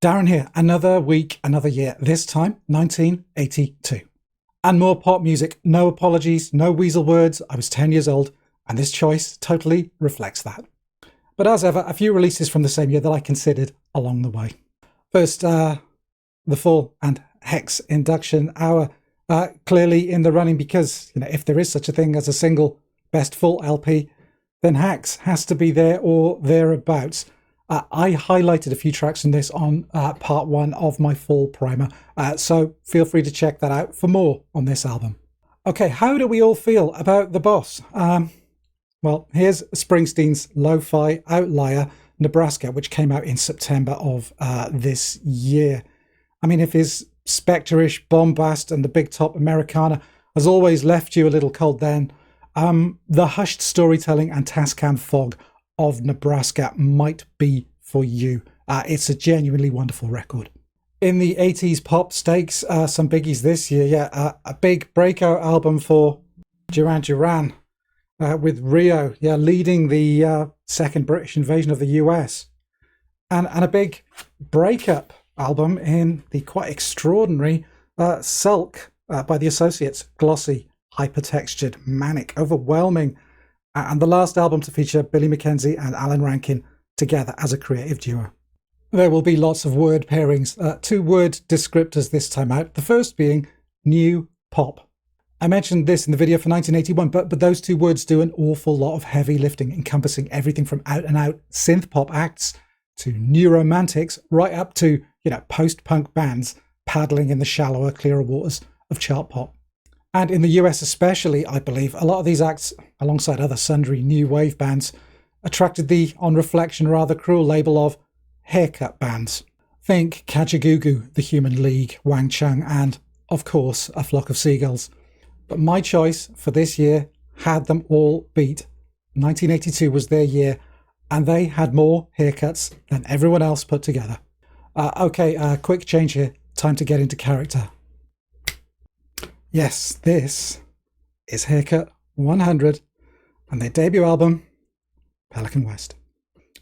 Darren here, another week, another year, this time 1982. And more pop music, no apologies, no weasel words, I was 10 years old, and this choice totally reflects that. But as ever, a few releases from the same year that I considered along the way. First, the Fall and Hex induction hour, clearly in the running because, if there is such a thing as a single best full LP, then Hex has to be there or thereabouts. I highlighted a few tracks from this on part one of my Fall primer, so feel free to check that out for more on this album. Okay, how do we all feel about The Boss? Well, here's Springsteen's lo-fi outlier, Nebraska, which came out in September of this year. I mean, if his spectre-ish bombast and the big top Americana has always left you a little cold, then the hushed storytelling and Tascam fog of Nebraska might be for you. It's a genuinely wonderful record. In the 80s pop stakes, some biggies this year. A big breakout album for Duran Duran with Rio, leading the second British invasion of the US. And a big breakup album in the quite extraordinary Sulk by the Associates. Glossy, hyper-textured, manic, overwhelming. And the last album to feature Billy Mackenzie and Alan Rankin together as a creative duo. There will be lots of word pairings, two word descriptors this time out, the first being new pop. I mentioned this in the video for 1981, but those two words do an awful lot of heavy lifting, encompassing everything from out-and-out synth pop acts to new romantics, right up to, post-punk bands paddling in the shallower, clearer waters of chart pop. And in the US especially, I believe, a lot of these acts, alongside other sundry new wave bands, attracted the, on reflection, rather cruel label of haircut bands. Think Kajagoogoo, The Human League, Wang Chung, and, of course, A Flock of Seagulls. But my choice for this year had them all beat. 1982 was their year, and they had more haircuts than everyone else put together. Quick change here. Time to get into character. Yes, this is Haircut 100 and their debut album, Pelican West.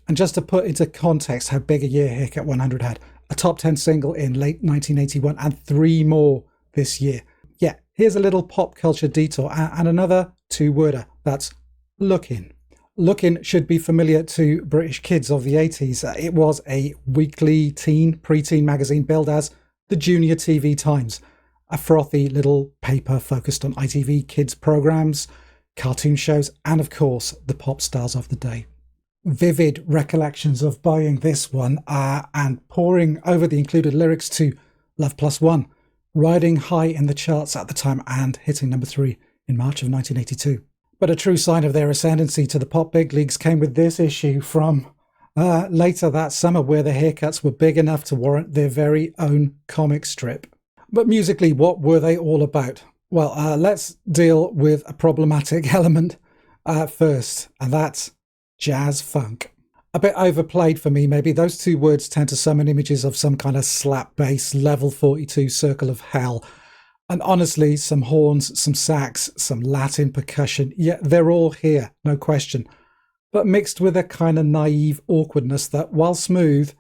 And just to put into context how big a year Haircut 100 had, a top 10 single in late 1981 and 3 more this year. Here's a little pop culture detour and another two-worder, that's Lookin'. Lookin' should be familiar to British kids of the 80s. It was a weekly preteen magazine billed as the Junior TV Times. A frothy little paper focused on ITV kids programs, cartoon shows, and of course, the pop stars of the day. Vivid recollections of buying this one and poring over the included lyrics to Love Plus One, riding high in the charts at the time and hitting number 3 in March of 1982. But a true sign of their ascendancy to the pop big leagues came with this issue from later that summer, where the haircuts were big enough to warrant their very own comic strip. But musically, what were they all about? Well, let's deal with a problematic element first, and that's jazz funk. A bit overplayed for me, maybe. Those two words tend to summon images of some kind of slap bass, level 42 circle of hell. And honestly, some horns, some sax, some Latin percussion, they're all here, no question. But mixed with a kind of naive awkwardness that, while smooth,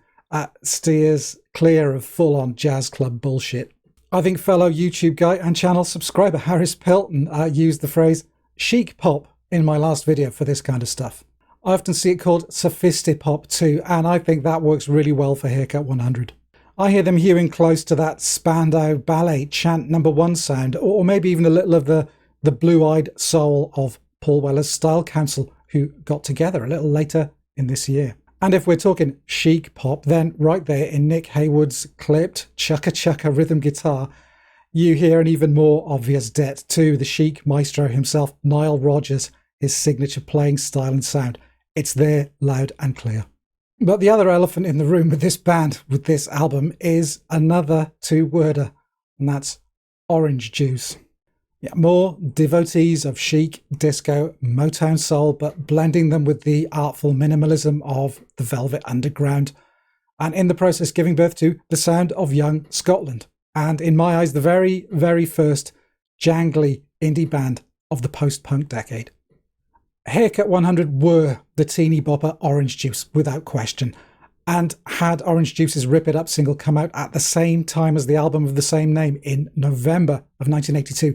steers clear of full-on jazz club bullshit. I think fellow YouTube guy and channel subscriber Harris Pilton used the phrase Chic-pop in my last video for this kind of stuff. I often see it called sophisti-pop too, and I think that works really well for Haircut 100. I hear them hewing close to that Spandau Ballet chant #1 sound, or maybe even a little of the blue-eyed soul of Paul Weller's Style Council, who got together a little later in this year. And if we're talking chic pop, then right there in Nick Haywood's clipped chukka-chukka rhythm guitar, you hear an even more obvious debt to the chic maestro himself, Nile Rodgers, his signature playing style and sound. It's there, loud and clear. But the other elephant in the room with this band, with this album, is another two-worder, and that's Orange Juice. More devotees of chic, disco, Motown soul, but blending them with the artful minimalism of the Velvet Underground, and in the process giving birth to the sound of young Scotland. And in my eyes, the very, very first jangly indie band of the post-punk decade. Haircut 100 were the teeny bopper Orange Juice, without question. and had Orange Juice's Rip It Up single come out at the same time as the album of the same name in November of 1982,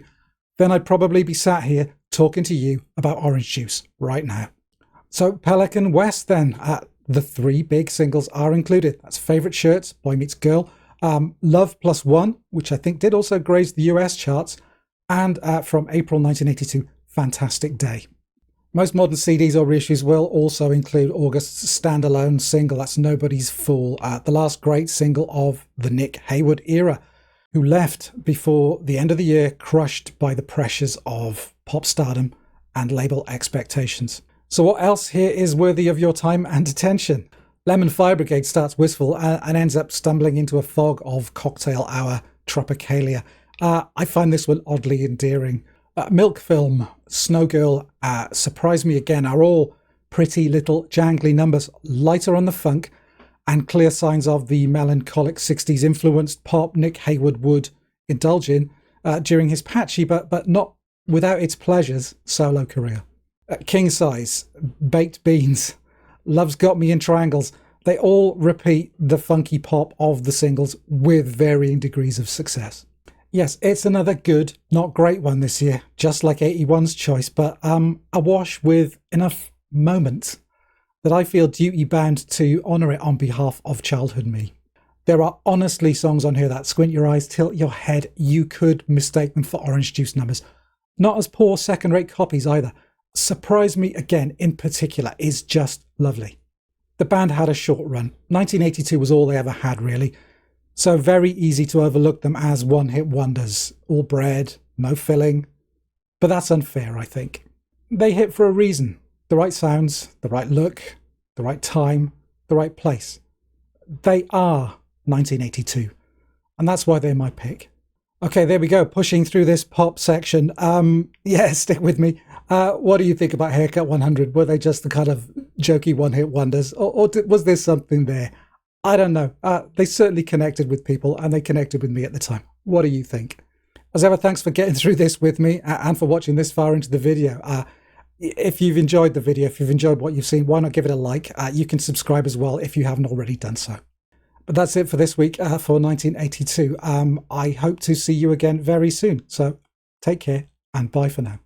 then I'd probably be sat here talking to you about Orange Juice right now. So Pelican West then, the 3 big singles are included. That's Favourite Shirts, Boy Meets Girl, Love Plus One, which I think did also graze the US charts, and from April 1982, Fantastic Day. Most modern CDs or reissues will also include August's standalone single, that's Nobody's Fool, the last great single of the Nick Hayward era, who left before the end of the year crushed by the pressures of pop stardom and label expectations. So what else here is worthy of your time and attention? Lemon Fire Brigade starts wistful and ends up stumbling into a fog of cocktail hour tropicalia. I find this one oddly endearing. Milk Film, Snow Girl, Surprise Me Again are all pretty little jangly numbers, lighter on the funk and clear signs of the melancholic 60s influenced pop Nick Hayward would indulge in during his patchy but not without its pleasures solo career. King Size, Baked Beans, Love's Got Me in Triangles, they all repeat the funky pop of the singles with varying degrees of success. Yes, it's another good, not great one this year, just like 81's choice, but awash with enough moments that I feel duty-bound to honour it on behalf of childhood me. There are honestly songs on here that squint your eyes, tilt your head, you could mistake them for Orange Juice numbers. Not as poor second-rate copies either. Surprise Me Again in particular is just lovely. The band had a short run. 1982 was all they ever had really. So very easy to overlook them as one-hit wonders. All bread, no filling. But that's unfair, I think. They hit for a reason. The right sounds, the right look, the right time, the right place. They are 1982. And that's why they're my pick. Okay, there we go. Pushing through this pop section. Yeah, stick with me. What do you think about Haircut 100? Were they just the kind of jokey one-hit wonders? Or was there something there? I don't know. They certainly connected with people and they connected with me at the time. What do you think? As ever, thanks for getting through this with me and for watching this far into the video. If you've enjoyed the video, if you've enjoyed what you've seen, why not give it a like? You can subscribe as well if you haven't already done so. But that's it for this week for 1982. I hope to see you again very soon. So take care and bye for now.